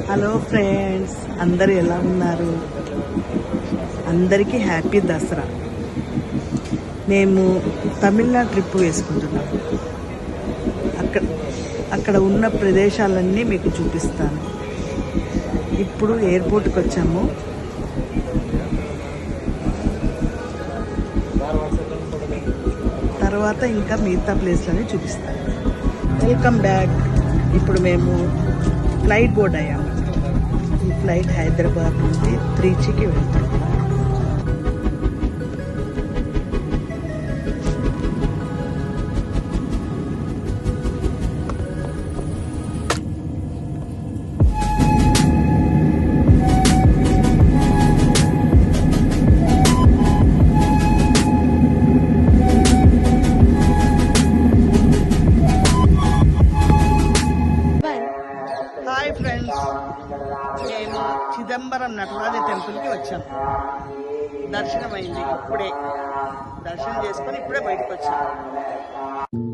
Hello friends, అందరూ ఎలా ఉన్నారు? అందరికీ హ్యాపీ దసరా. మేము తమిళనాడు ట్రిప్ వేసుకుంటున్నాం. అక్కడ ఉన్న ప్రదేశాలన్నీ మీకు చూపిస్తాను. ఇప్పుడు ఎయిర్పోర్ట్కి వచ్చాము. తర్వాత ఇంకా మిగతా ప్లేస్లని చూపిస్తాను. Welcome back. ఇప్పుడు మేము ఫ్లైట్ బోర్డ్ అయ్యాము. ఈ ఫ్లైట్ హైదరాబాద్ నుండి త్రిచికి వెళ్తాం. హాయ్ ఫ్రెండ్స్, మేము చిదంబరం నటరాజ టెంపుల్కి వచ్చాము. దర్శనం అయింది. ఇప్పుడే దర్శనం చేసుకొని ఇప్పుడే బయటకు వచ్చాము.